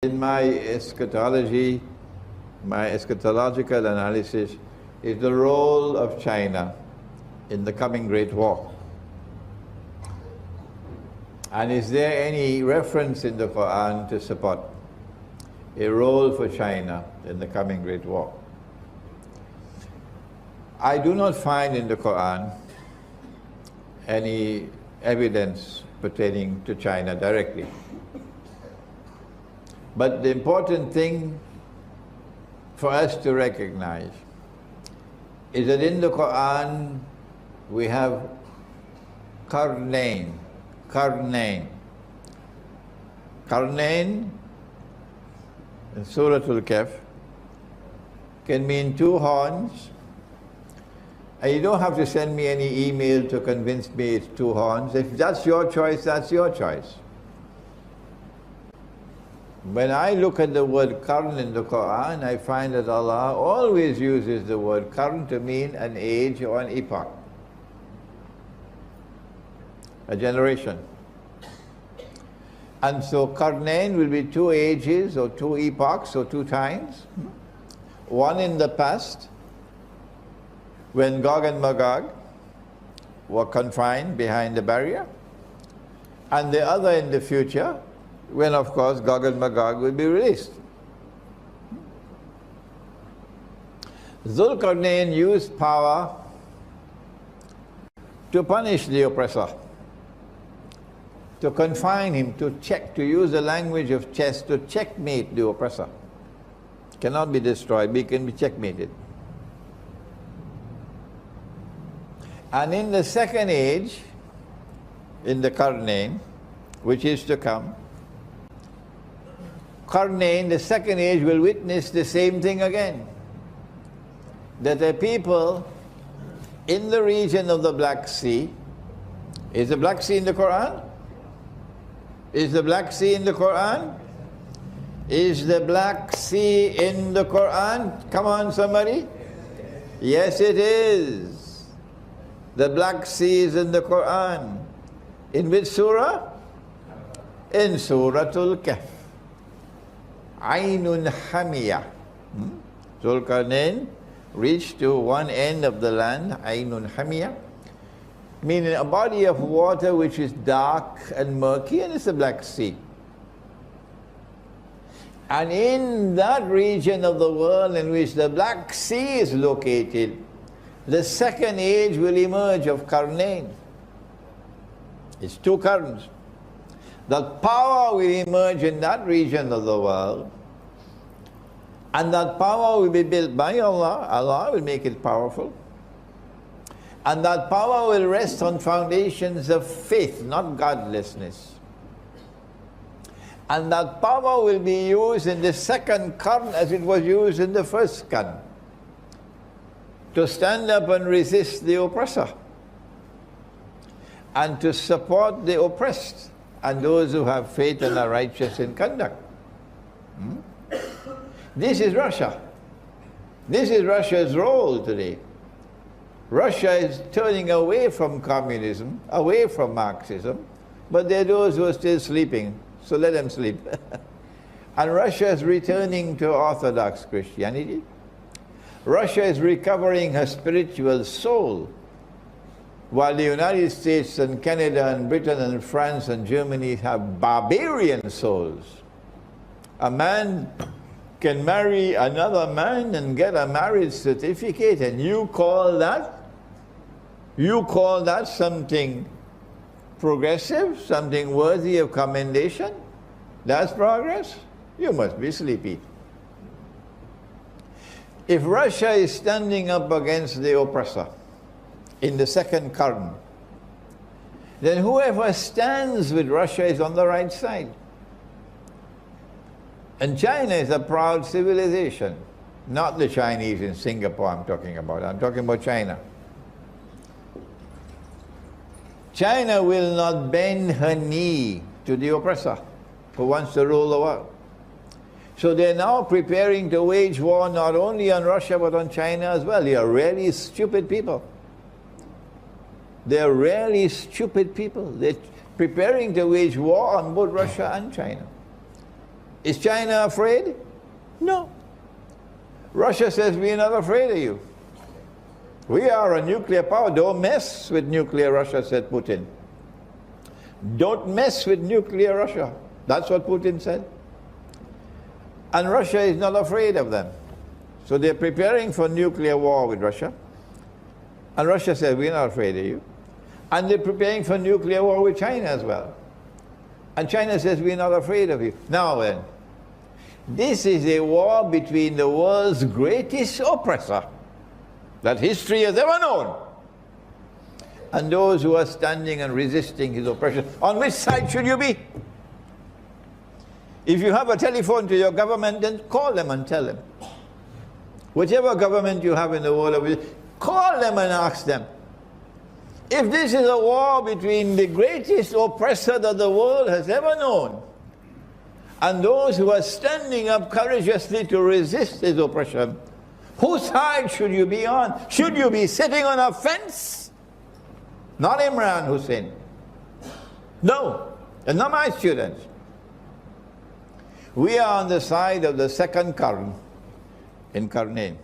In my eschatology, my eschatological analysis is the role of China in the coming Great War. And is there any reference in the Quran to support a role for China in the coming Great War? I do not find in the Quran any evidence pertaining to China directly. But the important thing for us to recognize is that in the Quran we have Qarnayn. Qarnayn in Surah Al-Kahf can mean two horns. And you don't have to send me any email to convince me it's two horns. If that's your choice, that's your choice. When I look at the word qarn in the Quran, I find that Allah always uses the word qarn to mean an age or an epoch, a generation. And so Qarnayn will be two ages or two epochs or two times. One in the past, when Gog and Magog were confined behind the barrier, and the other in the future, when of course Gog and Magog will be released. Zulkarnain used power to punish the oppressor, to confine him, to use the language of chess, to checkmate the oppressor. Cannot be destroyed, but it can be checkmated. And in the second age, in the Qarnayn, which is to come, Qarnayn, the second age, will witness the same thing again. That the people in the region of the Black Sea, is the Black Sea in the Quran? Is the Black Sea in the Quran? Is the Black Sea in the Quran? Come on, somebody. Yes, it is. The Black Sea is in the Quran. In which surah? In Surah Al-Kahf. Aynun Hamiyah. Zulkarnain reached to one end of the land, Aynun Hamiyah, meaning a body of water which is dark and murky, and it's the Black Sea. And in that region of the world in which the Black Sea is located, the second age will emerge of Qarnayn. It's two currents. That power will emerge in that region of the world, and that power will be built by Allah. Allah will make it powerful. And that power will rest on foundations of faith, not godlessness. And that power will be used in the second qarn as it was used in the first qarn, to stand up and resist the oppressor, and to support the oppressed, and those who have faith and are righteous in conduct. This is Russia. This is Russia's role today. Russia is turning away from communism, away from Marxism, but there are those who are still sleeping, so let them sleep. And Russia is returning to Orthodox Christianity. Russia is recovering her spiritual soul, while the United States and Canada and Britain and France and Germany have barbarian souls. A man can marry another man and get a marriage certificate, and you call that something progressive, something worthy of commendation? That's progress? You must be sleepy. If Russia is standing up against the oppressor in the second qarn, then whoever stands with Russia is on the right side. And China is a proud civilization. Not the Chinese in Singapore I'm talking about. I'm talking about China. China will not bend her knee to the oppressor who wants to rule the world. So they're now preparing to wage war not only on Russia but on China as well. They are really stupid people. They're really stupid people. They're preparing to wage war on both Russia and China. Is China afraid? No. Russia says, we're not afraid of you. We are a nuclear power. Don't mess with nuclear Russia, said Putin. Don't mess with nuclear Russia. That's what Putin said. And Russia is not afraid of them. So they're preparing for nuclear war with Russia. And Russia said, we're not afraid of you. And they're preparing for nuclear war with China as well. And China says, we're not afraid of you. Now then, this is a war between the world's greatest oppressor that history has ever known and those who are standing and resisting his oppression. On which side should you be? If you have a telephone to your government, then call them and tell them. Whichever government you have in the world, call them and ask them. If this is a war between the greatest oppressor that the world has ever known and those who are standing up courageously to resist his oppression, whose side should you be on? Should you be sitting on a fence? Not Imran Hussein. No, and not my students. We are on the side of the second Qarn in Qarnain.